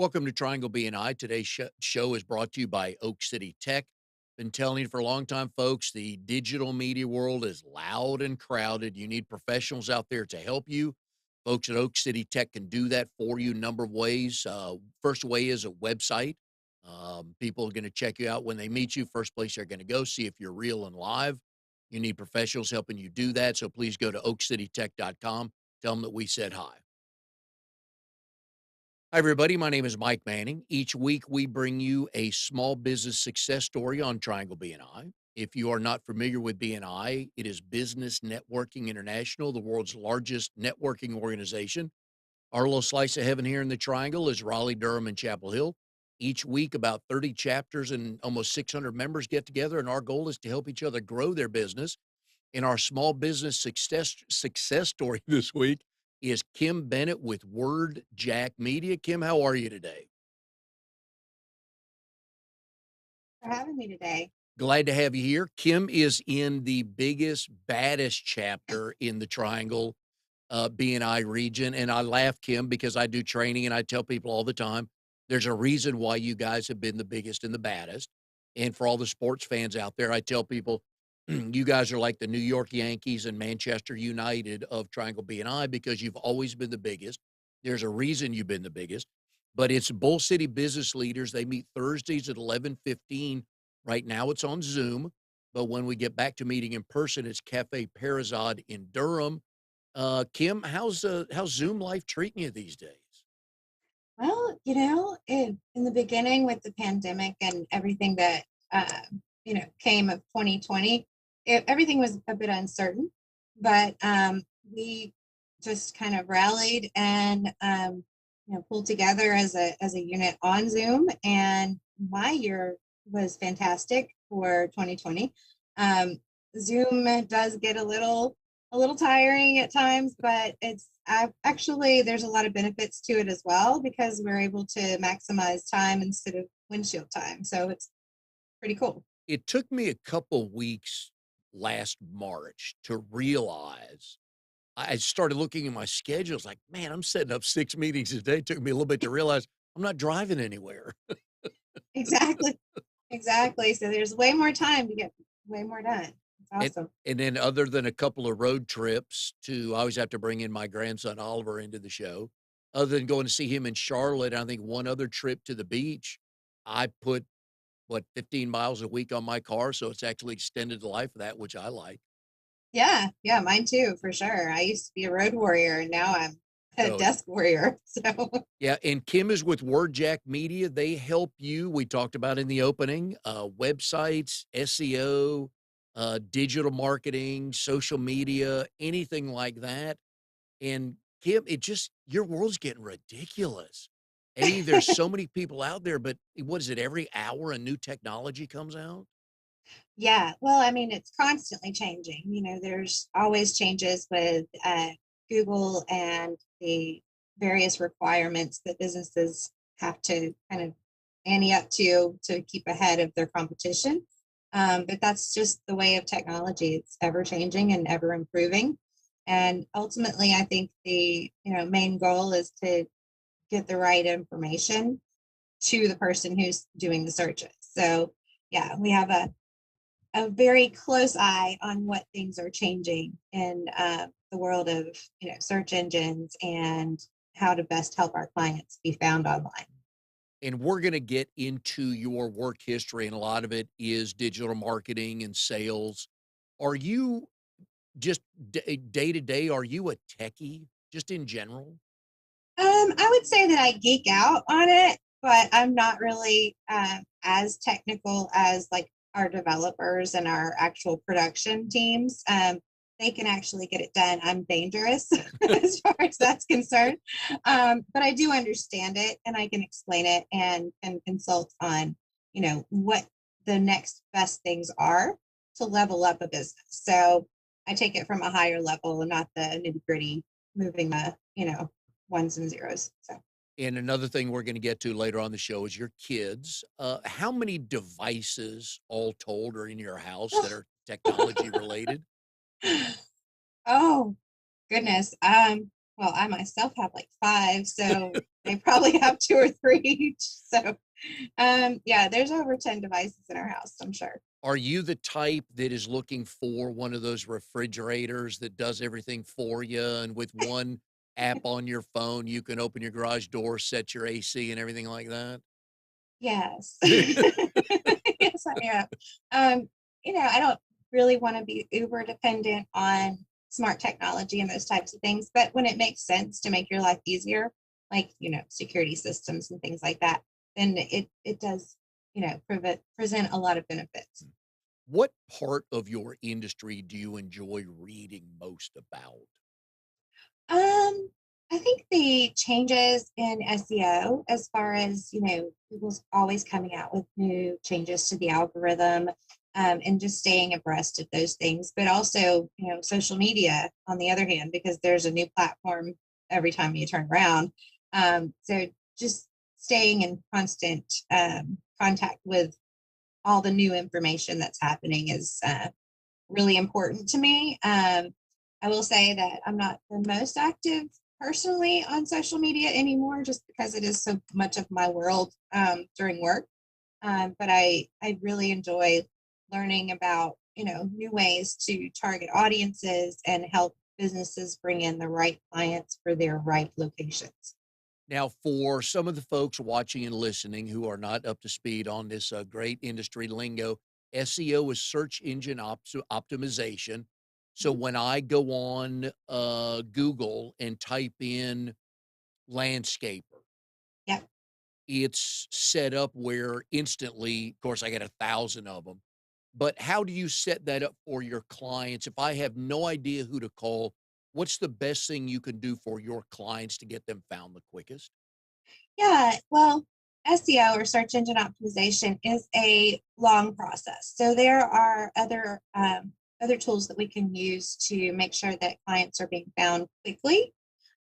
Welcome to Triangle BNI. Today's show is brought to you by Oak City Tech. Been telling you for a long time, folks, the digital media world is loud and crowded. You need professionals out there to help you. Folks at Oak City Tech can do that for you a number of ways. First way is a website. People are going to check you out when they meet you. First place they're going to go see if you're real and live. You need professionals helping you do that. So please go to oakcitytech.com. Tell them that we said hi. Hi, everybody. My name is Mike Manning. Each week, we bring you a small business success story on Triangle BNI. If you are not familiar with BNI, it is Business Networking International, the world's largest networking organization. Our little slice of heaven here in the Triangle is Raleigh, Durham, and Chapel Hill. Each week, about 30 chapters and almost 600 members get together, and our goal is to help each other grow their business. In our small business success story this week is Kim Bennett with Word Jack Media. Kim, how are you today? For having me today. Glad to have you here. Kim is in the biggest, baddest chapter in the Triangle BNI region. And I laugh, Kim, because I do training and I tell people all the time there's a reason why you guys have been the biggest and the baddest. And for all the sports fans out there, I tell people you guys are like the New York Yankees and Manchester United of Triangle BNI because you've always been the biggest. There's a reason you've been the biggest, but it's Bull City business leaders. They meet Thursdays at 11:15. Right now it's on Zoom, but when we get back to meeting in person, it's Cafe Parazad in Durham. Kim, how's Zoom life treating you these days? Well, in the beginning with the pandemic and everything that came of 2020, everything was a bit uncertain, but we just kind of rallied and pulled together as a unit on Zoom. And my year was fantastic for 2020. Um, Zoom does get a little tiring at times, but actually there's a lot of benefits to it as well because we're able to maximize time instead of windshield time. So it's pretty cool. It took me a couple weeks last March to realize I started looking at my schedules like, man, I'm setting up 6 meetings a day. It took me a little bit to realize I'm not driving anywhere. Exactly. Exactly. So there's way more time to get way more done. It's And awesome. and then other than a couple of road trips I always have to bring in my grandson Oliver into the show. Other than going to see him in Charlotte, I think one other trip to the beach, I put, 15 miles a week on my car, so it's actually extended the life of that, which I like. Yeah, yeah, mine too, for sure. I used to be a road warrior and now I'm a So, desk warrior. So yeah, and Kim is with WordJack Media. They help you, we talked about in the opening, websites, SEO, digital marketing, social media, anything like that. And Kim, it just your world's getting ridiculous. There's so many people out there, but what is it? Every hour a new technology comes out? yeah, well, I mean, it's constantly changing. There's always changes with Google and the various requirements that businesses have to kind of ante up to keep ahead of their competition. But that's just the way of technology. It's ever changing and ever improving. And ultimately, I think the main goal is to get the right information to the person who's doing the searches. So yeah, we have a very close eye on what things are changing in the world of search engines and how to best help our clients be found online. And we're going to get into your work history, and a lot of it is digital marketing and sales. Are you just day to day? Are you a techie just in general? I would say that I geek out on it, but I'm not really as technical as like our developers and our actual production teams. They can actually get it done. I'm dangerous as far as that's concerned, but I do understand it, and I can explain it and consult on what the next best things are to level up a business. So I take it from a higher level and not the nitty gritty, moving the ones and zeros. So, And another thing we're going to get to later on the show is your kids. How many devices, all told, are in your house that are technology related? oh goodness. Well, I myself have like five, so They probably have 2 or 3 each. So, yeah, there's over 10 devices in our house, I'm sure. Are you the type that is looking for one of those refrigerators that does everything for you, and with one app on your phone, you can open your garage door, set your AC and everything like that? Yes. Yes, I am. I don't really wanna be uber dependent on smart technology and those types of things, but when it makes sense to make your life easier, like, security systems and things like that, then it does, present a lot of benefits. What part of your industry do you enjoy reading most about? I think the changes in SEO, as far as, Google's always coming out with new changes to the algorithm, and just staying abreast of those things, but also, social media on the other hand, because there's a new platform every time you turn around. So just staying in constant contact with all the new information that's happening is really important to me. I will say that I'm not the most active personally on social media anymore, just because it is so much of my world during work. But I really enjoy learning about new ways to target audiences and help businesses bring in the right clients for their right locations. Now, for some of the folks watching and listening who are not up to speed on this great industry lingo, SEO is search engine optimization. So Mhm. when I go on Google and type in landscaper, Yeah. it's set up where instantly, of course, I get 1,000 of them. But how do you set that up for your clients? If I have no idea who to call, what's the best thing you can do for your clients to get them found the quickest? Yeah, well, SEO or search engine optimization is a long process. So there are other tools that we can use to make sure that clients are being found quickly.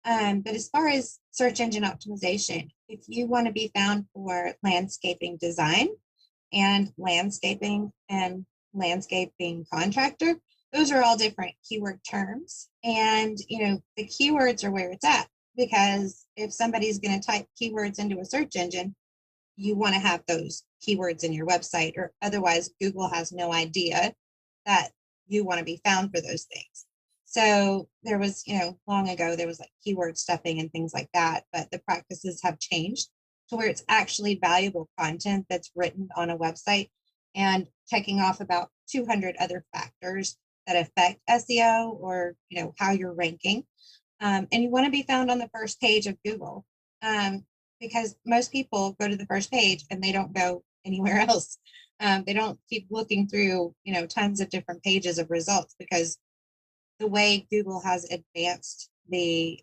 But as far as search engine optimization, if you want to be found for landscaping design and landscaping contractor, those are all different keyword terms. And, the keywords are where it's at because if somebody's going to type keywords into a search engine, you want to have those keywords in your website, or otherwise, Google has no idea that you want to be found for those things. So there was, long ago, there was like keyword stuffing and things like that, but the practices have changed to where it's actually valuable content that's written on a website and checking off about 200 other factors that affect SEO or, how you're ranking. And you want to be found on the first page of Google, um, because most people go to the first page and they don't go anywhere else. They don't keep looking through, tons of different pages of results because the way Google has advanced the,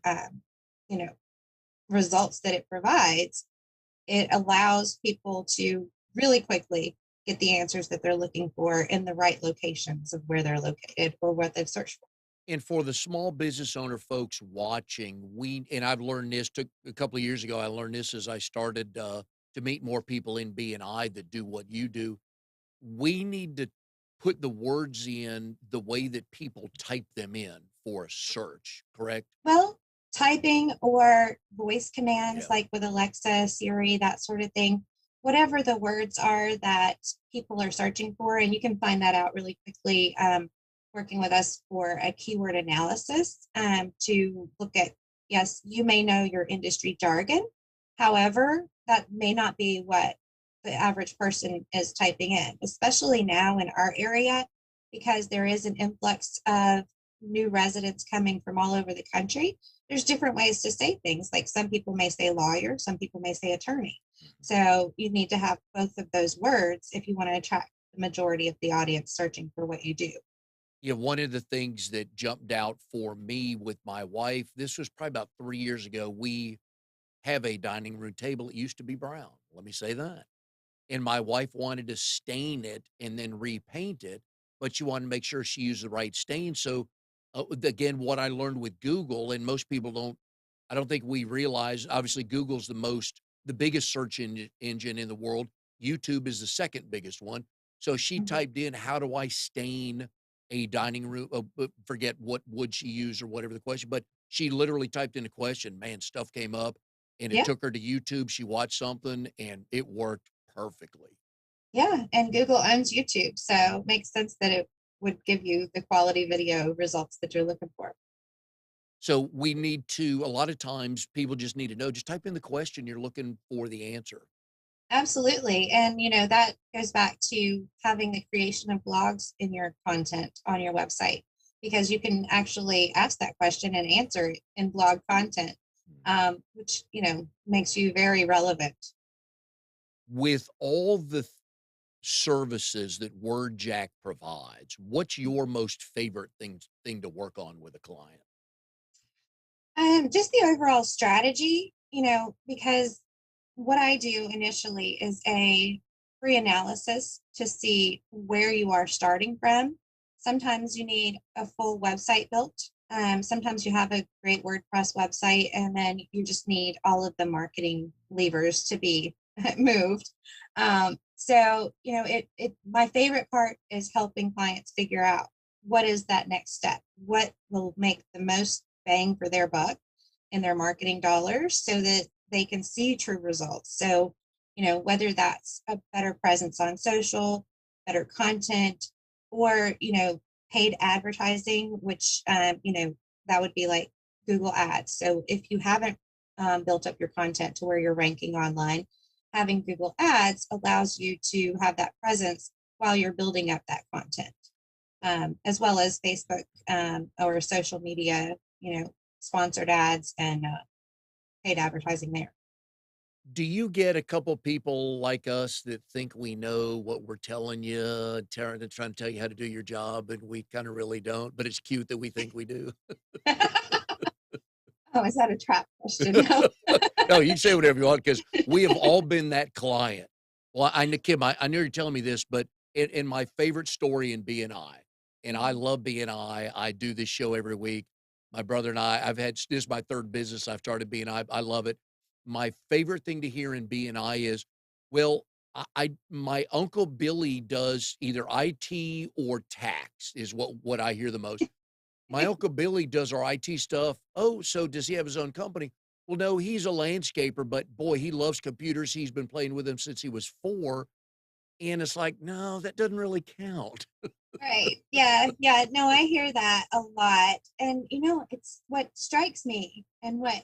you know, results that it provides, it allows people to really quickly get the answers that they're looking for in the right locations of where they're located or what they've searched for. And for the small business owner folks watching, and I've learned this took a couple of years ago. I learned this as I started to meet more people in BNI that do what you do. We need to put the words in the way that people type them in for a search, correct? Well, typing or voice commands Yeah. like with Alexa, Siri, that sort of thing, whatever the words are that people are searching for, and you can find that out really quickly working with us for a keyword analysis to look at, yes, you may know your industry jargon. However, that may not be what the average person is typing in, especially now in our area, because there is an influx of new residents coming from all over the country. There's different ways to say things. Like some people may say lawyer, some people may say attorney. Mhm. So you need to have both of those words if you want to attract the majority of the audience searching for what you do. Yeah, one of the things that jumped out for me with my wife, this was probably about 3 years ago. We have a dining room table. It used to be brown. Let me say that. And my wife wanted to stain it and then repaint it, but she wanted to make sure she used the right stain. So, again, what I learned with Google, and most people don't, I don't think we realize. Obviously, Google's the biggest search engine in the world. YouTube is the second biggest one. So she Mhm. typed in, "How do I stain a dining room?" Forget what would she use or whatever the question, but she literally typed in a question. Man, stuff came up. and it Yeah, took her to YouTube. She watched something and it worked perfectly. yeah, and Google owns YouTube, so it makes sense that it would give you the quality video results that you're looking for. So we need to, a lot of times people just need to know, just type in the question you're looking for the answer. Absolutely. And that goes back to having the creation of blogs in your content on your website because you can actually ask that question and answer it in blog content, which makes you very relevant. With all the services that WordJack provides, what's your most favorite thing to work on with a client? Just the overall strategy, because what I do initially is a pre analysis to see where you are starting from. Sometimes you need a full website built. Sometimes you have a great WordPress website, and then you just need all of the marketing levers to be moved. My favorite part is helping clients figure out what is that next step, what will make the most bang for their buck in their marketing dollars so that they can see true results. So, whether that's a better presence on social, better content, or, paid advertising, which, that would be like Google Ads. So if you haven't built up your content to where you're ranking online, having Google Ads allows you to have that presence while you're building up that content, as well as Facebook or social media, sponsored ads and paid advertising there. Do you get a couple people like us that think we know what we're telling you, trying to tell you how to do your job, and we kind of really don't, but it's cute that we think we do? Oh, is that a trap question? No. No, you can say whatever you want because we have all been that client. Well, I know, Kim, I know you're telling me this, but in my favorite story in BNI, and I love BNI. I do this show every week. My brother and this is my third business. I've started BNI. I love it. My favorite thing to hear in BNI is, well, my uncle Billy does either IT or tax is what I hear the most. My Uncle Billy does our IT stuff. Oh, so does he have his own company? Well, no, he's a landscaper, but boy, he loves computers. He's been playing with them since he was 4. And it's like, no, that doesn't really count. Right. Yeah. Yeah. No, I hear that a lot. And, it's what strikes me and what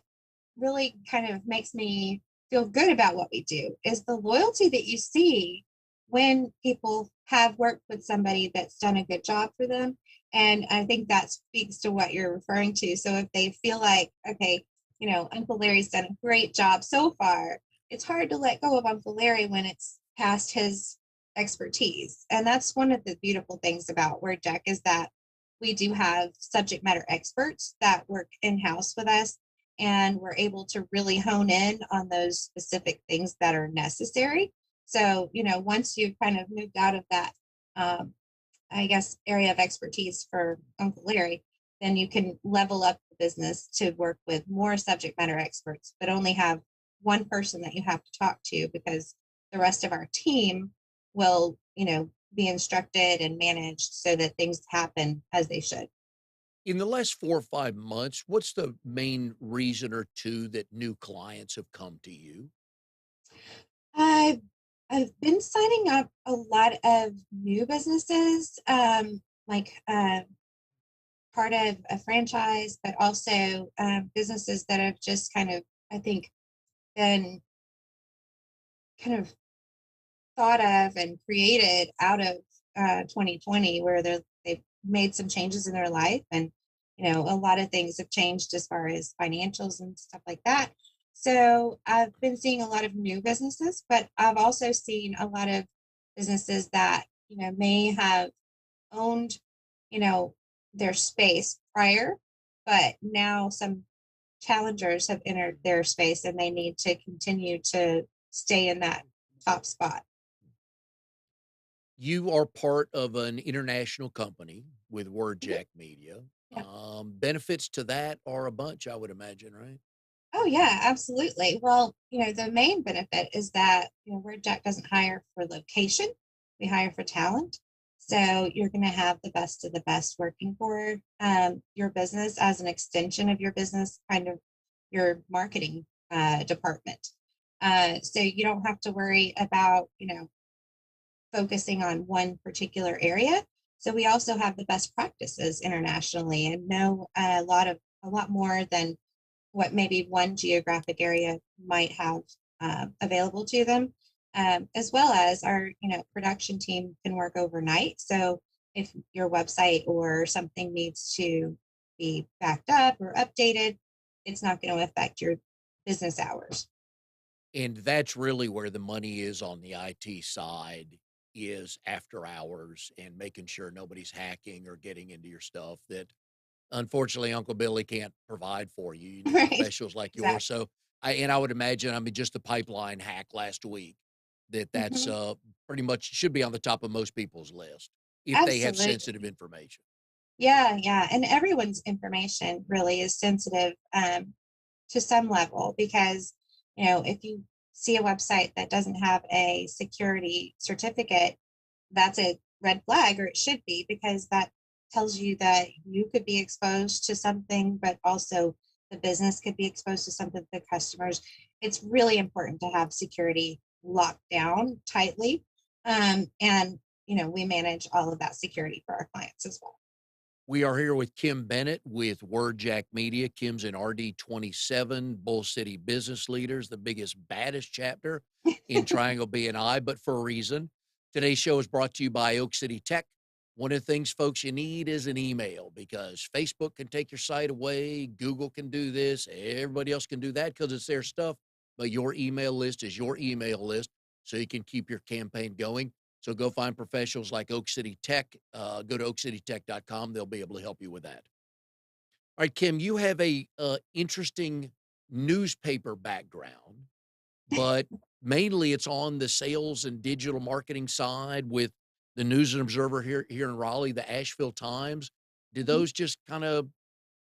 really kind of makes me feel good about what we do is the loyalty that you see when people have worked with somebody that's done a good job for them. And I think that speaks to what you're referring to. So if they feel like, okay, Uncle Larry's done a great job so far, it's hard to let go of Uncle Larry when it's past his expertise. And that's one of the beautiful things about WordJack is that we do have subject matter experts that work in-house with us and we're able to really hone in on those specific things that are necessary. So, once you've kind of moved out of that, I guess, area of expertise for Uncle Larry, then you can level up the business to work with more subject matter experts, but only have one person that you have to talk to because the rest of our team will, be instructed and managed so that things happen as they should. In the last 4 or 5 months, what's the main reason or 2 that new clients have come to you? I've I've been signing up a lot of new businesses, like part of a franchise, but also businesses that have just kind of, I think, been kind of thought of and created out of 2020, where they've made some changes in their life, and a lot of things have changed as far as financials and stuff like that. So I've been seeing a lot of new businesses, but I've also seen a lot of businesses that may have owned you know their space prior, but now some challengers have entered their space and they need to continue to stay in that top spot. You are part of an international company with Mhm. WordJack Media. Yeah. Benefits to that are a bunch, I would imagine, right? Oh yeah, absolutely. Well, the main benefit is that WordJack doesn't hire for location; we hire for talent. So you're going to have the best of the best working for your business as an extension of your business, kind of your marketing department. So you don't have to worry about, focusing on one particular area. So we also have the best practices internationally and know a lot more than what maybe one geographic area might have available to them, as well as our production team can work overnight. So if your website or something needs to be backed up or updated, it's not going to affect your business hours. And that's really where the money is on the IT side is after hours and making sure nobody's hacking or getting into your stuff that unfortunately Uncle Billy can't provide for you. You need Right. professionals like yours. Exactly. So I would imagine, I mean, just the pipeline hack last week that's Hmm. pretty much should be on the top of most people's list if they have sensitive Absolutely. information. Yeah, yeah. And everyone's information really is sensitive to some level because, if you see a website that doesn't have a security certificate, that's a red flag, or it should be, because that tells you that you could be exposed to something, but also the business could be exposed to something, the customers. It's really important to have security locked down tightly. And, we manage all of that security for our clients as well. We are here with Kim Bennett with WordJack Media. Kim's in RD 27, Bull City Business Leaders, the biggest, baddest chapter in Triangle BNI, but for a reason. Today's show is brought to you by Oak City Tech. One of the things, folks, you need is an email because Facebook can take your site away. Google can do this. Everybody else can do that because it's their stuff. But your email list is your email list so you can keep your campaign going. So go find professionals like Oak City Tech. Go to oakcitytech.com. They'll be able to help you with that. All right, Kim, you have a interesting newspaper background, but mainly it's on the sales and digital marketing side with the News and Observer here in Raleigh, the Asheville Times. Did those just kind of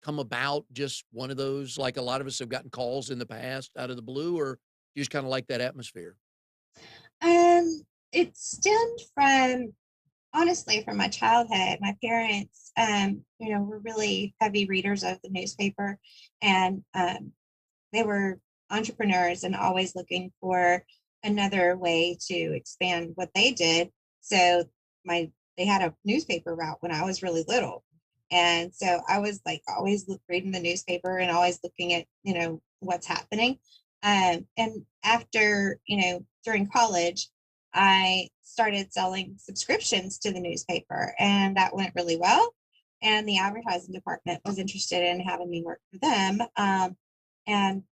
come about? Just one of those, like a lot of us have gotten calls in the past out of the blue, or you just kind of like that atmosphere? Um, it stemmed from, honestly, from my childhood. My parents, were really heavy readers of the newspaper, and they were entrepreneurs and always looking for another way to expand what they did. So they had a newspaper route when I was really little. And so I was like always reading the newspaper and always looking at, what's happening. And after, during college, I started selling subscriptions to the newspaper, and that went really well. And the advertising department was interested in having me work for them. And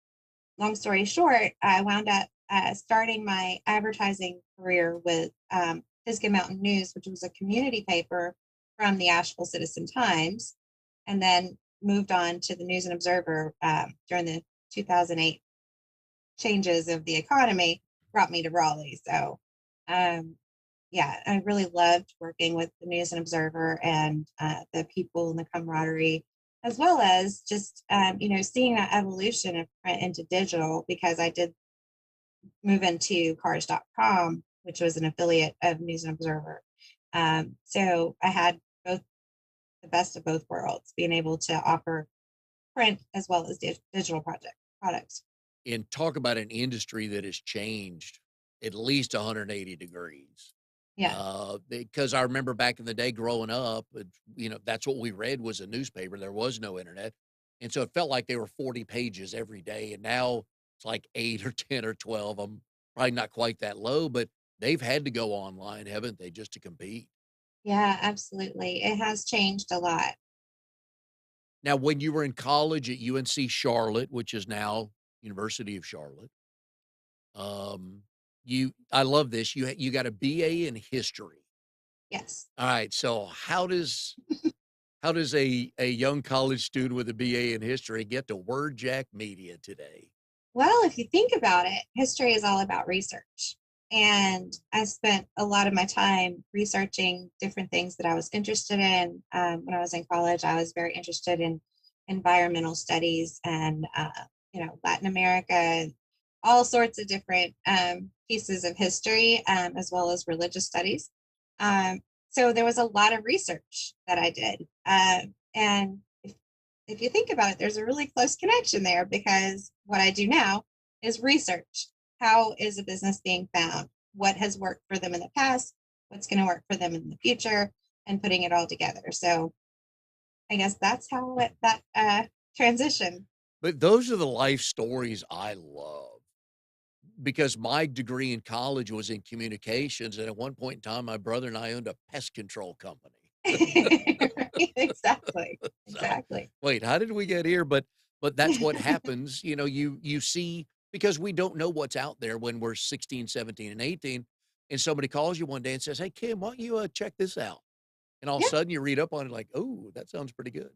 long story short, I wound up starting my advertising career with Pisgah Mountain News, which was a community paper from the Asheville Citizen Times, and then moved on to the News and Observer during the 2008 changes of the economy, brought me to Raleigh. So, um, yeah, I really loved working with the News and Observer and the people and the camaraderie, as well as just seeing that evolution of print into digital, because I did move into cars.com, which was an affiliate of News and Observer. So I had both, the best of both worlds, being able to offer print as well as digital products. And talk about an industry that has changed at least 180 degrees. Yeah. Because I remember back in the day growing up, that's what we read was a newspaper. There was no internet. And so it felt like they were 40 pages every day. And now it's like 8 or 10 or 12. I'm probably not quite that low, but they've had to go online, haven't they, just to compete? Yeah, absolutely. It has changed a lot. Now, when you were in college at UNC Charlotte, which is now University of Charlotte, um, I love this. You got a BA in history. Yes. All right. So how does a young college student with a BA in history get to WordJack Media today? Well, if you think about it, history is all about research. And I spent a lot of my time researching different things that I was interested in. When I was in college, I was very interested in environmental studies and, Latin America, all sorts of different pieces of history, as well as religious studies. So there was a lot of research that I did. And if you think about it, there's a really close connection there, because what I do now is research. How is a business being found? What has worked for them in the past? What's going to work for them in the future? And putting it all together. So I guess that's how that transition. But those are the life stories I love because my degree in college was in communications, and at one point in time, my brother and I owned a pest control company. Right, exactly. So, Exactly. wait, how did we get here? But that's what happens, you know, you see because we don't know what's out there when we're 16, 17, and 18, and somebody calls you one day and says, "Hey, Kim, why don't you, check this out?" And all of a Yeah. sudden, you read up on it like, "Oh, that sounds pretty good."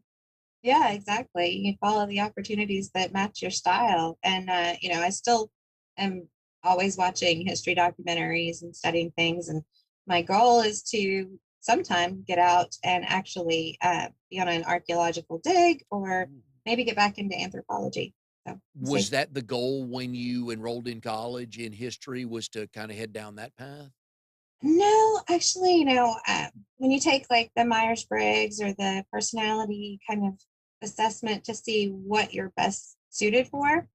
Yeah, exactly. You follow the opportunities that match your style. And, I still am always watching history documentaries and studying things. And my goal is to sometime get out and actually be on an archaeological dig or Ooh. maybe get back into anthropology. So we'll Was see. that the goal when you enrolled in college in history was to kinda head down that path? No, actually, when you take like the Myers Briggs or the personality kind of assessment to see what you're best suited for,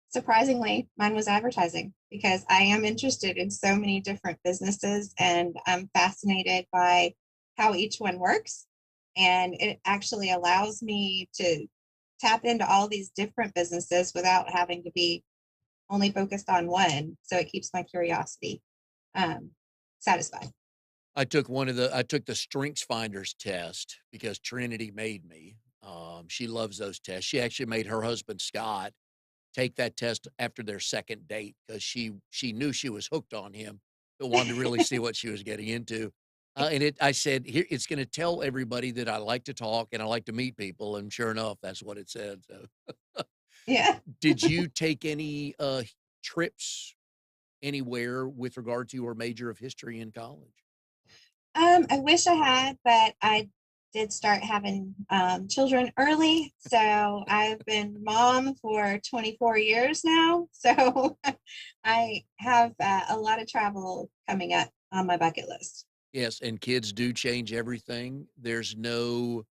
surprisingly, mine was advertising because I am interested in so many different businesses and I'm fascinated by how each one works. And it actually allows me to tap into all these different businesses without having to be only focused on one. So it keeps my curiosity um, satisfied. I took the Strengths Finders test because Trinity made me. She loves those tests. She actually made her husband, Scott, take that test after their 2nd date because she knew she was hooked on him, but wanted to really see what she was getting into. And I said, "Here, it's gonna tell everybody that I like to talk and I like to meet people," and sure enough, that's what it said, so Yeah. did you take any, trips anywhere with regard to your major of history in college? I wish I had, but I did start having children early. So I've been mom for 24 years now. So I have a lot of travel coming up on my bucket list. Yes, and kids do change everything. There's no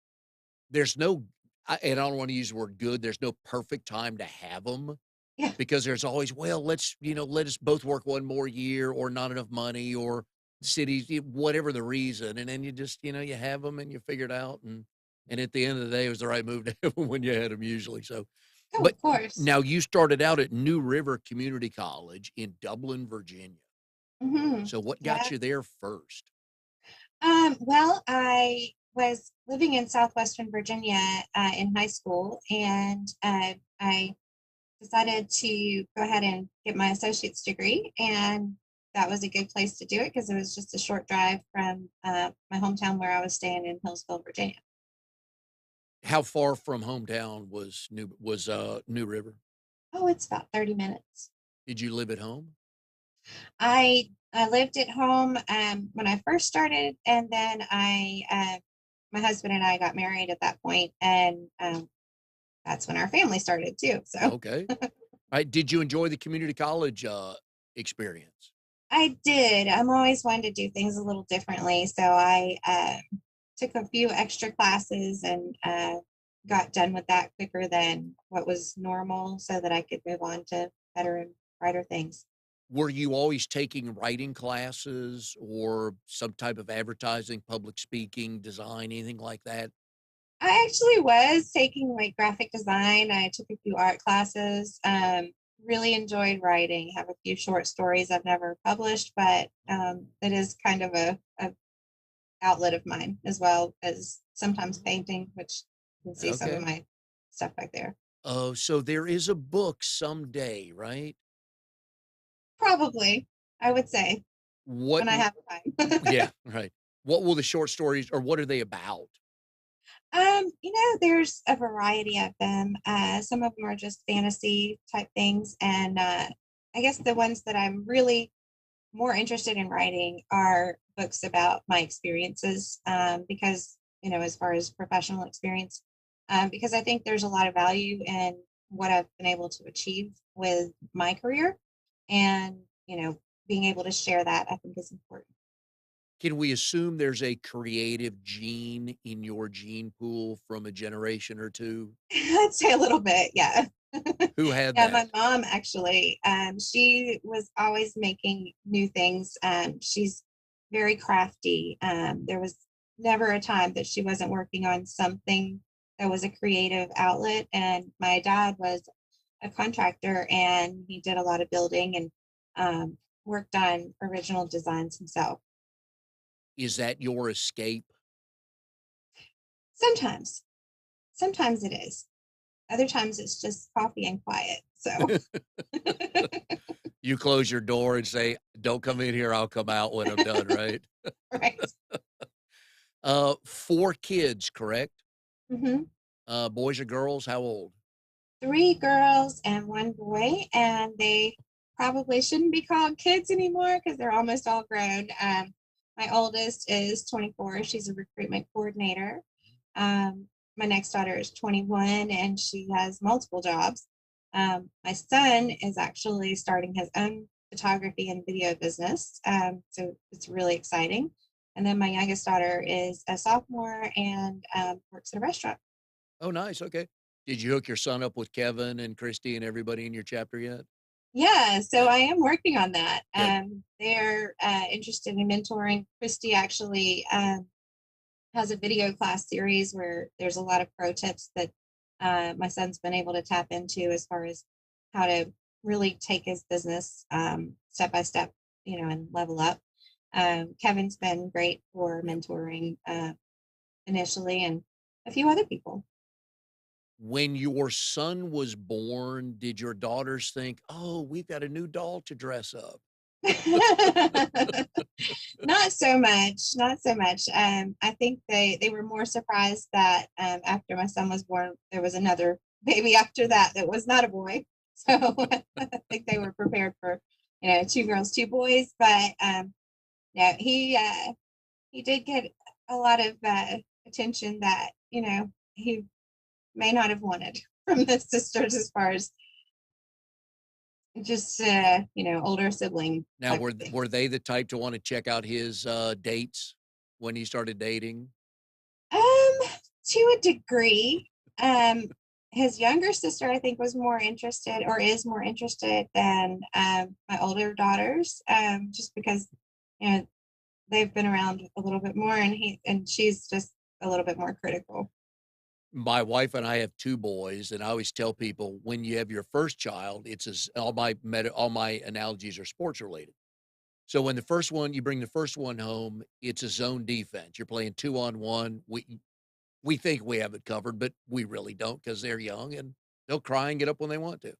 and I don't wanna use the word good, there's no perfect time to have them Yeah. because there's always, "Well, let us both work 1 more year," or not enough money, or cities, whatever the reason, and then you just, you have them and you figure it out, and at the end of the day, it was the right move to have 'em when you had them usually, so Oh, but of course. now you started out at New River Community College in Dublin, Virginia. So what got Yeah. you there first? Well, I was living in Southwestern Virginia in high school, and I decided to go ahead and get my associate's degree. And that was a good place to do it because it was just a short drive from my hometown where I was staying in Hillsville, Virginia. How far from hometown was New River? Oh, it's about 30 minutes. Did you live at home? I lived at home when I first started, and then my husband and I got married at that point, and that's when our family started too. So Okay. Right, did you enjoy the community college, experience? I did. I'm always wanting to do things a little differently. So I took a few extra classes and got done with that quicker than what was normal so that I could move on to better and brighter things. Were you always taking writing classes or some type of advertising, public speaking, design, anything like that? I actually was taking like graphic design. I took a few art classes. Really enjoyed writing. Have a few short stories I've never published, but it is kind of a outlet of mine as well as sometimes painting, which you can see some of Okay. my stuff back there. Oh, so there is a book someday, right? Probably, I would say, What when I w have time. Yeah, right. What will the short stories or what are they about? There's a variety of them. Some of them are just fantasy type things, and I guess the ones that I'm really more interested in writing are books about my experiences, because as far as professional experience, because I think there's a lot of value in what I've been able to achieve with my career, and being able to share that I think is important. Can we assume there's a creative gene in your gene pool from a generation or 2? I'd say a little bit, yeah. Who had Yeah, that? my mom actually, she was always making new things. She's very crafty. There was never a time that she wasn't working on something that was a creative outlet. And my dad was a contractor and he did a lot of building and worked on original designs himself. Is that your escape? Sometimes, sometimes it is. Other times it's just coffee and quiet. So, You close your door and say, "Don't come in here, I'll come out when I'm done," right? right. 4 kids, correct? Hmm. Boys or girls? How old? Three girls and one boy, and they probably shouldn't be called kids anymore because they're almost all grown. My oldest is 24. She's a recruitment coordinator. My next daughter is 21 and she has multiple jobs. My son is actually starting his own photography and video business. So it's really exciting. And then my youngest daughter is a sophomore and works at a restaurant. Oh, nice, okay. Did you hook your son up with Kevin and Christy and everybody in your chapter yet? Yeah, so Good, I am working on that. good. They're interested in mentoring. Christy actually has a video class series where there's a lot of pro tips that my son's been able to tap into as far as how to really take his business step by step, and level up. Kevin's been great for mentoring initially, and a few other people. When your son was born, did your daughters think, "Oh, we've got a new doll to dress up"? Not so much, not so much. I think they were more surprised that after my son was born, there was another baby after that was not a boy. So I think they were prepared for two girls, two boys. But no, he did get a lot of attention that he may not have wanted from the sisters as far as just older sibling Now, type were of were things. they the type to wanna check out his, dates when he started dating? Um, to a degree. Um, his younger sister, I think, was more interested or is more interested than my older daughters, just because you know they've been around a little bit more, and she's just a little bit more critical. My wife and I have 2 boys, and I always tell people when you have your first child, it's all my analogies are sports related. So when the first one you bring the first one home, it's a zone defense. You're playing 2 on 1. We think we have it covered, but we really don't because 'cause they're young and they'll cry and get up when they want to.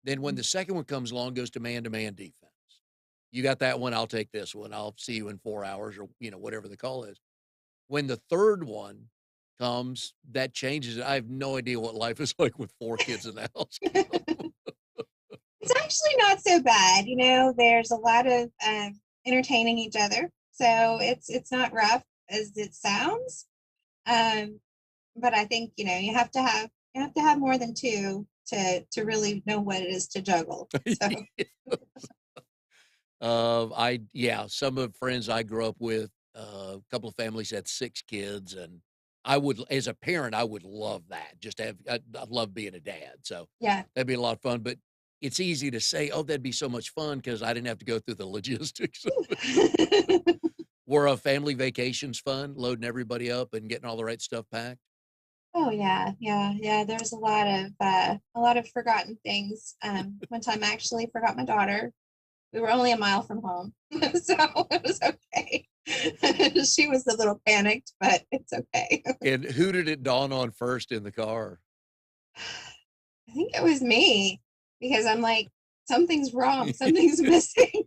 Then when the second one comes along, goes to man-to-man defense. You got that one, I'll take this one. I'll see you in 4 hours or, whatever the call is. When the third one comes, that changes it. I have no idea what life is like with 4 kids in the house. It's actually not so bad. There's a lot of entertaining each other, so it's not rough as it sounds. Um, but I think you have to have more than two to really know what it is to juggle. So Some of friends I grew up with, a couple of families had 6 kids, and I would as a parent, I would love that. Just to have I love being a dad, so yeah. that'd be a lot of fun, but it's easy to say, "Oh, that'd be so much fun because I didn't have to go through the logistics of it." Were, family vacations fun, loading everybody up and getting all the right stuff packed? Oh yeah, yeah, yeah. There's a lot of forgotten things. One time I actually forgot my daughter. We were only a mile from home, so it was okay. She was a little panicked, but it's okay. And who did it dawn on first in the car? I think it was me because I'm like, something's wrong, something's missing.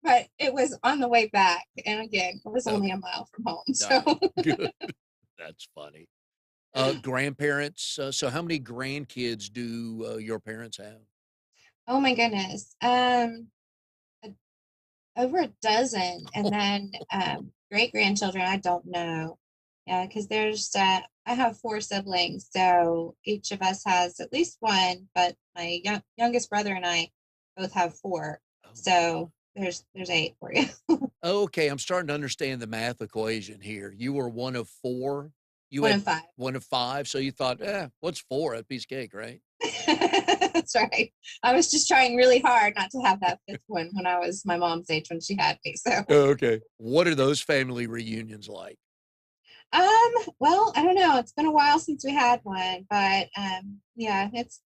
But it was on the way back, and again, it was only Okay, a mile from home. So, alright, good. That's funny. Grandparents, so how many grandkids do, your parents have? oh my goodness, a- over a dozen, and then great grandchildren. I don't know, yeah, because I have four siblings, so each of us has at least one. But my youngest brother and I both have four, Oh my god. so there's eight for you. Okay, I'm starting to understand the math equation here. You were one of 4, You One had of 5. 1 of 5, so you thought, what's 4? A piece of cake, right?" That's right. I was just trying really hard not to have that 5th one when I was my mom's age when she had me, so. Oh, okay. What are those family reunions like? Well, I don't know, it's been a while since we had one, but, yeah, it's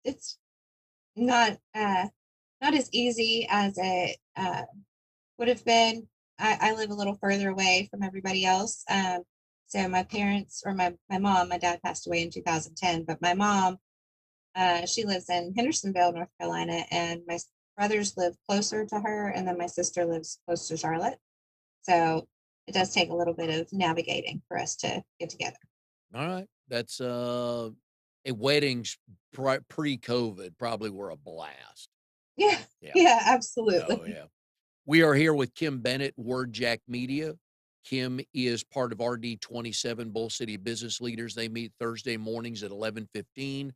not, not as easy as it, would have been. I live a little further away from everybody else. So my parents or my mom, my dad passed away in 2010, but my mom, she lives in Hendersonville, North Carolina, and my brothers live closer to her, and then my sister lives close to Charlotte. So it does take a little bit of navigating for us to get together. Alright. That's, weddings pre-COVID probably were a blast. Yeah, Yeah. yeah, Oh, absolutely. yeah. We are here with Kim Bennett, WordJack Media. Kim is part of RD27, Bull City Business Leaders. They meet Thursday mornings at 11:15.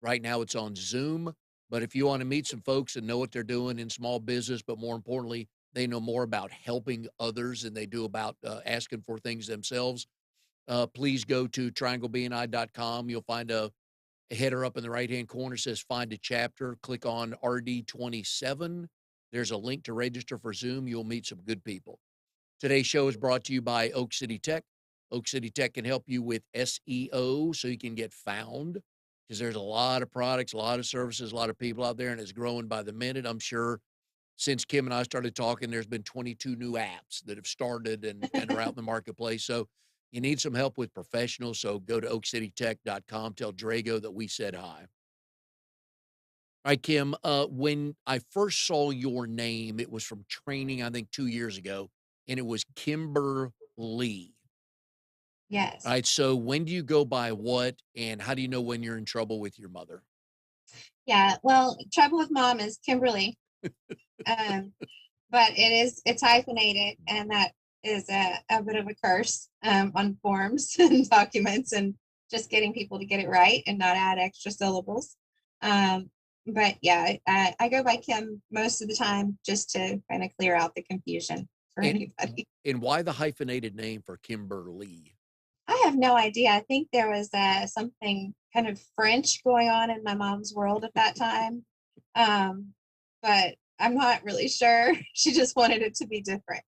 Right now it's on Zoom, but if you wanna meet some folks and know what they're doing in small business, but more importantly, they know more about helping others than they do about, asking for things themselves, please go to trianglebni.com. You'll find a header up in the right-hand corner says find a chapter. Click on RD27. There's a link to register for Zoom. You'll meet some good people. Today's show is brought to you by Oak City Tech. Oak City Tech can help you with SEO so you can get found because there's a lot of products, a lot of services, a lot of people out there, and it's growing by the minute. I'm sure since Kim and I started talking, there's been 22 new apps that have started and are out in the marketplace. So you need some help with professionals. So go to oakcitytech.com. Tell Drago that we said hi. All right, Kim. When I first saw your name, it was from training, I think 2 years ago, and it was Kimber Lee. All Yes. right. So when do you go by what, and how do you know when you're in trouble with your mother? Yeah. Well, trouble with mom is Kimberly. Um, but it's hyphenated, and that is a bit of a curse on forms and documents, and just getting people to get it right and not add extra syllables. Um, but yeah, I go by Kim most of the time just to kind of clear out the confusion for And anybody. and why the hyphenated name for Kimberly? I have no idea. I think there was something kind of French going on in my mom's world at that time. Um, but I'm not really sure. She just wanted it to be different.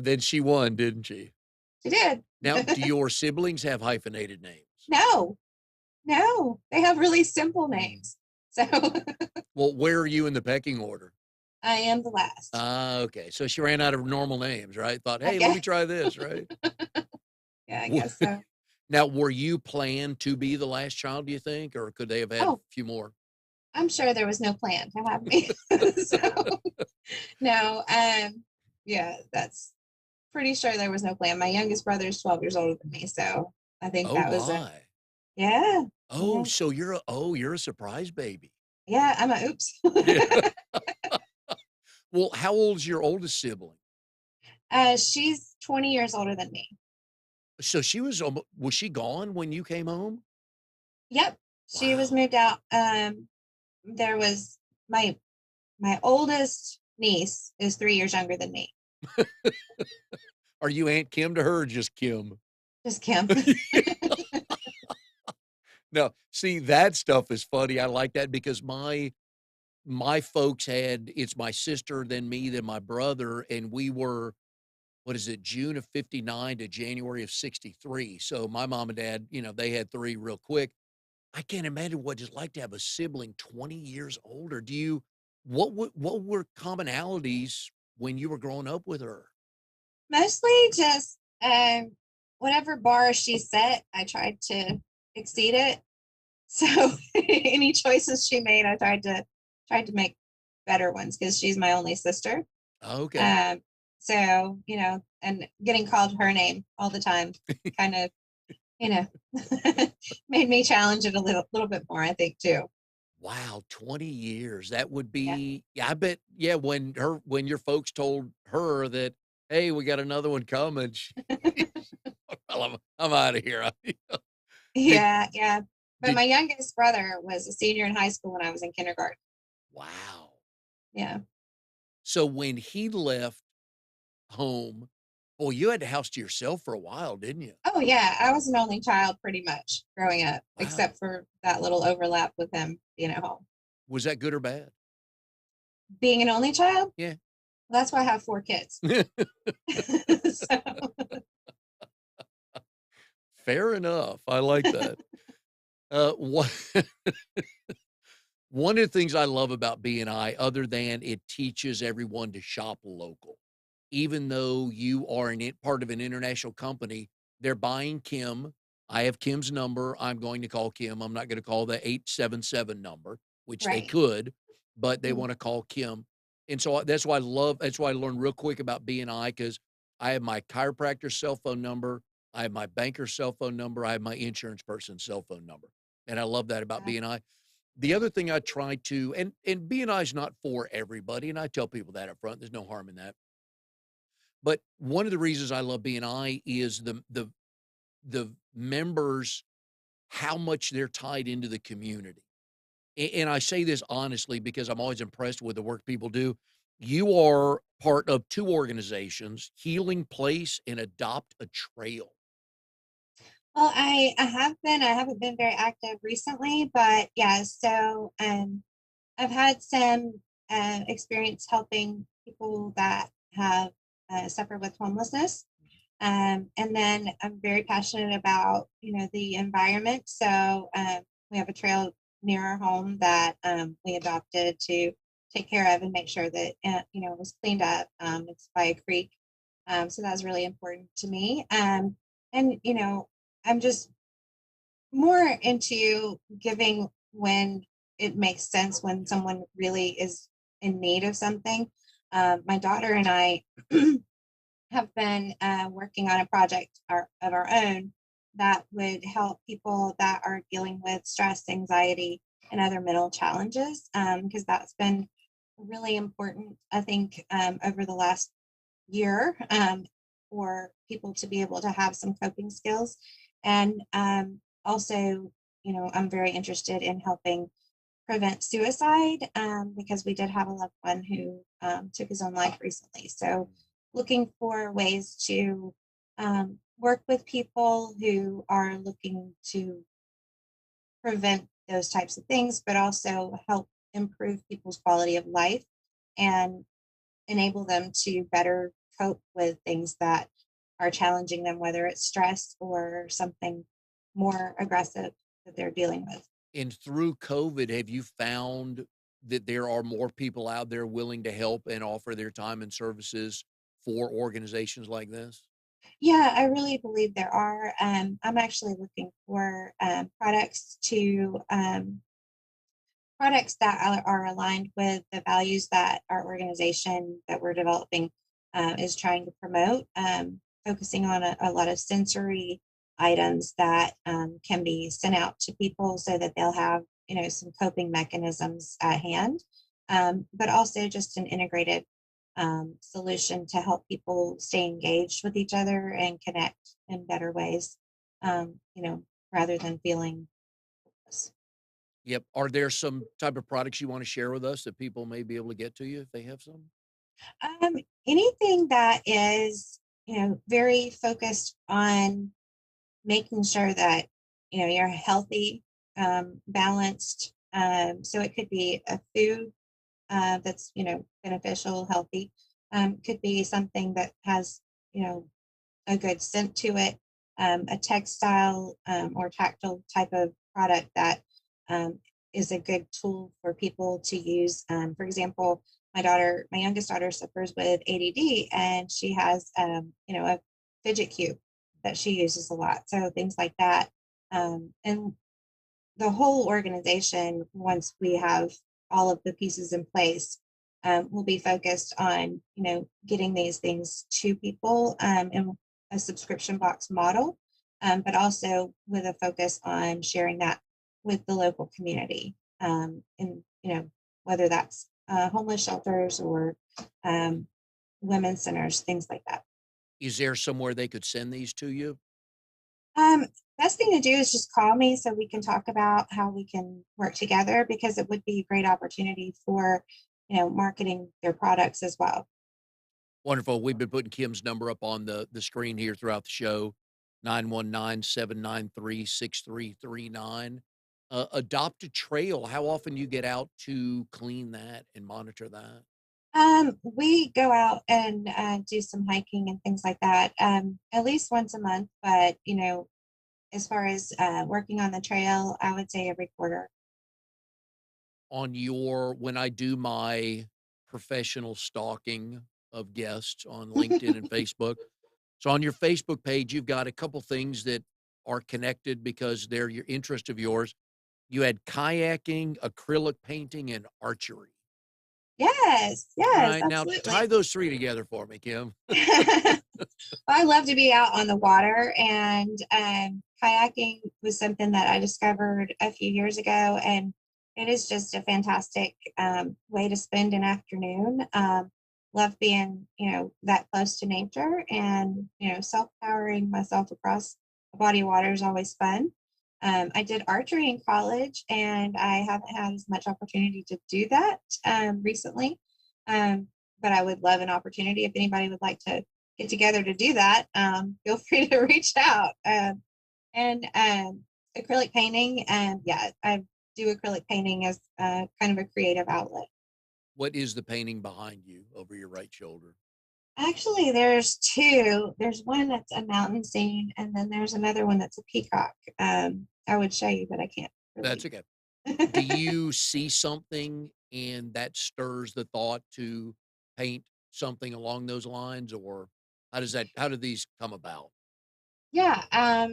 Then she won, didn't she? She did. Now, do your siblings have hyphenated names? No, no, they have really simple names. So Well, where are you in the pecking order? I am the last. Ah, okay. So she ran out of normal names, right? Thought, I hey, let me guess. try this, right? Yeah, I Wha- guess so. Now, were you planned to be the last child, do you think, or could they have had a Oh, few more? I'm sure there was no plan to have me. So no, yeah, that's pretty sure there was no plan. My youngest brother is 12 years older than me, so I think Oh that was my. yeah, Oh, yeah, so you're a surprise baby. yeah. I'm a oops. Yeah. Well, how old's your oldest sibling? She's 20 years older than me. So was she gone when you came home? Yep, she was Wow. moved out. There was my my oldest niece is 3 years younger than me. Are you Aunt Kim to her or just Kim? Just Kim. No, see, that stuff is funny. I like that because my folks had it's my sister, then me, then my brother, and we were, what is it, June of '59 to January of '63. So my mom and dad, they had 3 real quick. I can't imagine what it's like to have a sibling 20 years older. What were commonalities when you were growing up with her? Mostly just whatever bar she set, I tried to exceed it. So any choices she made, I tried to make better ones because she's my only sister. Okay. Um, so and getting called her name all the time kind of you know made me challenge it a little bit more. I think too. Wow, 20 years. That would Yeah. be, yeah, I bet, yeah, when your folks told her that, "Hey, we got another one coming," "Well, I'm out of here." Did Yeah, yeah. But my did youngest brother was a senior in high school when I was in kindergarten. Wow. Yeah. So when he left home Boy, you had the house to yourself for a while, didn't you? Oh yeah, I was an only child pretty much growing up, Wow. except for that little overlap with him being at home. Was that good or bad? Being an only child, Yeah. that's why I have 4 kids. So, Fair enough. I like that. One one of the things I love about BNI, other than it teaches everyone to shop local, even though you are part of an international company, they're buying Kim. I have Kim's number. I'm going to call Kim. I'm not going to call the 877 number, which they right. could, but they Mhm. want to call Kim. And so that's why I learned real quick about BNI because I have my chiropractor's cell phone number. I have my banker's cell phone number. I have my insurance person's cell phone number. And I love that about Yeah. BNI. The other thing I try to, and BNI is not for everybody, and I tell people that up front. There's no harm in that. But one of the reasons I love BNI is the members, how much they're tied into the community. And I say this honestly because I'm always impressed with the work people do. You are part of 2 organizations, Healing Place and Adopt a Trail. Well, I haven't been very active recently, but yeah, so I've had some experience helping people that have suffered with homelessness. And then I'm very passionate about, the environment. So we have a trail near our home that we adopted to take care of and make sure that, it was cleaned up. It's by a creek. So that was really important to me. And, I'm just more into giving when it makes sense, when Yep. someone really is in need of something. My daughter and I have been working on a project of our own that would help people that are dealing with stress, anxiety, and other mental challenges, because that's been really important, I think, over the last year, for people to be able to have some coping skills. And also, I'm very interested in helping prevent suicide, because we did have a loved one who took his own life recently. So, looking for ways to work with people who are looking to prevent those types of things, but also help improve people's quality of life and enable them to better cope with things that are challenging them, whether it's stress or something more aggressive that they're dealing with. And through COVID, have you found that there are more people out there willing to help and offer their time and services for organizations like this? Yeah, I really believe there are. I'm actually looking for products that are aligned with the values that our organization that we're developing is trying to promote, focusing on a lot of sensory items that can be sent out to people so that they'll have, some coping mechanisms at hand, but also just an integrated solution to help people stay engaged with each other and connect in better ways, rather than feeling hopeless. Yep. Are there some type of products you wanna share with us that people may be able to get to you if they have some? Um, Anything that is, very focused on making sure that, you're healthy, balanced. So it could be a food that's, beneficial, healthy. Could be something that has, you know, a good scent to it, a textile or tactile type of product that um, is a good tool for people to use. For example, my youngest daughter suffers with ADD, and she has, a fidget cube that she uses a lot. So things like that. And the whole organization, once we have all of the pieces in place, will be focused on, getting these things to people in a subscription box model, but also with a focus on sharing that with the local community, and whether that's homeless shelters or um, women's centers, things like that. Is there somewhere they could send these to you? Um, Best thing to do is just call me so we can talk about how we can work together, because it would be a great opportunity for, marketing their products as well. Wonderful. We've been putting Kim's number up on the screen here throughout the show, 919-793-6339. Adopt a trail. How often do you get out to clean that and monitor that? We go out and do some hiking and things like that, at least once a month. But as far as working on the trail, I would say every quarter. On your when I do my professional stalking of guests on LinkedIn and Facebook. So on your Facebook page, you've got a couple things that are connected because they're your interest of yours. You had kayaking, acrylic painting, and archery. Yes, All yes, right, now tie absolutely. those 3 together for me, Kim. I love to be out on the water, and kayaking was something that I discovered a few years ago, and it is just a fantastic way to spend an afternoon. Love being, that close to nature, and self-powering myself across a body of water is always fun. I did archery in college, and I haven't had as much opportunity to do that recently. Um, but I would love an opportunity if anybody would like to get together to do that, feel free to reach out. And acrylic painting, yeah, I do acrylic painting as kind of a creative outlet. What is the painting behind you over your right shoulder? Actually, there's two. There's one that's a mountain scene, and then there's another one that's a peacock. I would show you, but I can't That's really. okay. Do you see something and that stirs the thought to paint something along those lines, or how do these come about? Yeah,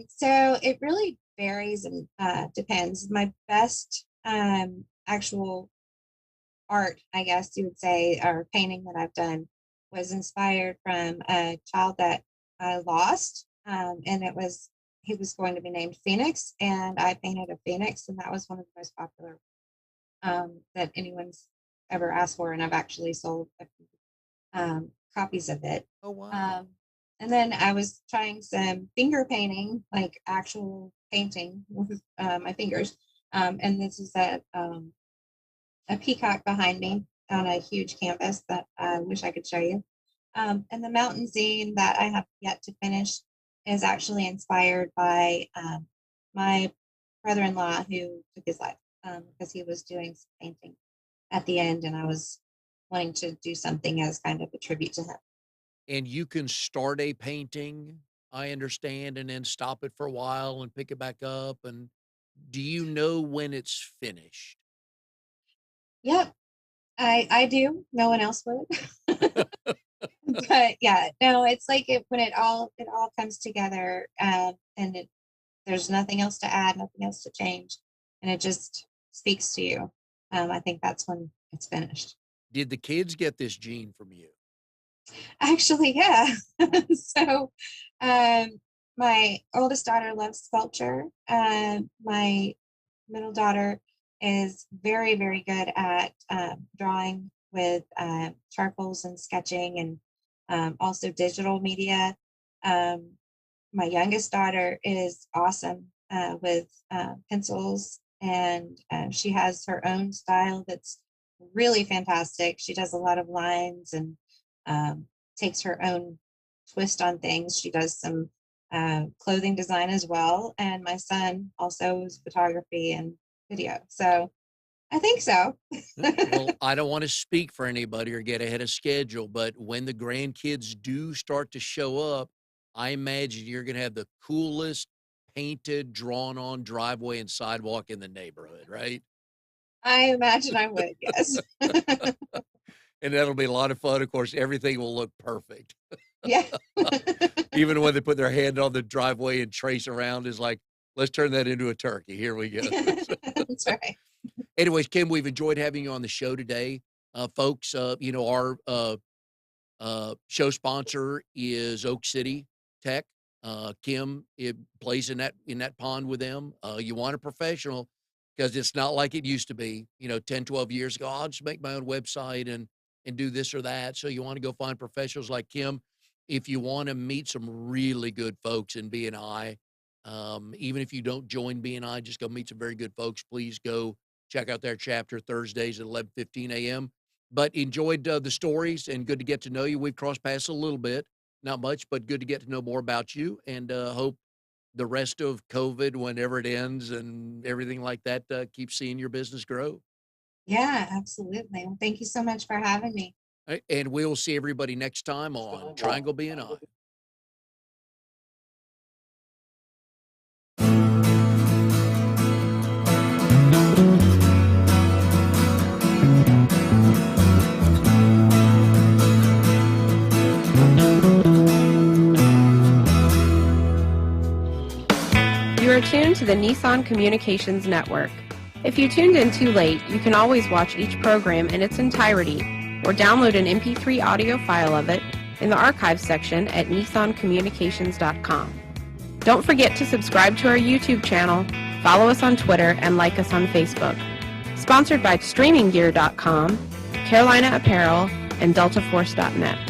so it really varies and depends. My best actual art, I guess you would say, or painting that I've done was inspired from a child that I lost. And he was going to be named Phoenix, and I painted a phoenix, and that was one of the most popular that anyone's ever asked for. And I've actually sold copies of it. Oh, wow. Um, and then I was trying some finger painting, like actual painting with my fingers. And this is a peacock behind me on a huge canvas that I wish I could show you. And the mountain scene that I have yet to finish is actually inspired by my brother-in-law who took his life because he was doing some painting at the end, and I was wanting to do something as kind of a tribute to him. And you can start a painting, I understand, and then stop it for a while and pick it back up, and do you know when it's finished? Yep, I do. No one else would. But yeah, no, it's like when it all comes together, and there's nothing else to add, nothing else to change, and it just speaks to you. I think that's when it's finished. Did the kids get this gene from you? Actually, yeah. So, um, my oldest daughter loves sculpture. My middle daughter is very, very good at drawing with charcoals and sketching, and also digital media. Um, my youngest daughter is awesome with pencils, and she has her own style that's really fantastic. She does a lot of lines and um, takes her own twist on things. She does some clothing design as well. And my son also is photography and video. So I think so. Well, I don't wanna speak for anybody or get ahead of schedule, but when the grandkids do start to show up, I imagine you're gonna have the coolest painted, drawn-on driveway and sidewalk in the neighborhood, right? I imagine I would, yes. And that'll be a lot of fun, of course, everything will look perfect. Yeah. Even when they put their hand on the driveway and trace around, is like, "Let's turn that into a turkey, here we go." That's right. Anyways, Kim, we've enjoyed having you on the show today. Folks, our, show sponsor is Oak City Tech. Kim, it plays in that pond with them. You want a professional because it's not like it used to be, 10, 12 years ago. I'll just make my own website and do this or that. So you want to go find professionals like Kim. If you want to meet some really good folks in BNI, even if you don't join BNI, just go meet some very good folks. Please go check out their chapter Thursdays at 11:15 a.m. but enjoyed the stories and good to get to know you. We've crossed paths a little bit, not much, but good to get to know more about you, and hope the rest of COVID, whenever it ends and everything like that, keep seeing your business grow. Yeah, absolutely. Well, thank you so much for having me. And we'll see everybody next time on Triangle BNI. You are tuned to the Nissan Communications Network. If you tuned in too late, you can always watch each program in its entirety or download an MP3 audio file of it in the archives section at nissancommunications.com. Don't forget to subscribe to our YouTube channel, follow us on Twitter, and like us on Facebook. Sponsored by StreamingGear.com, Carolina Apparel, and DeltaForce.net.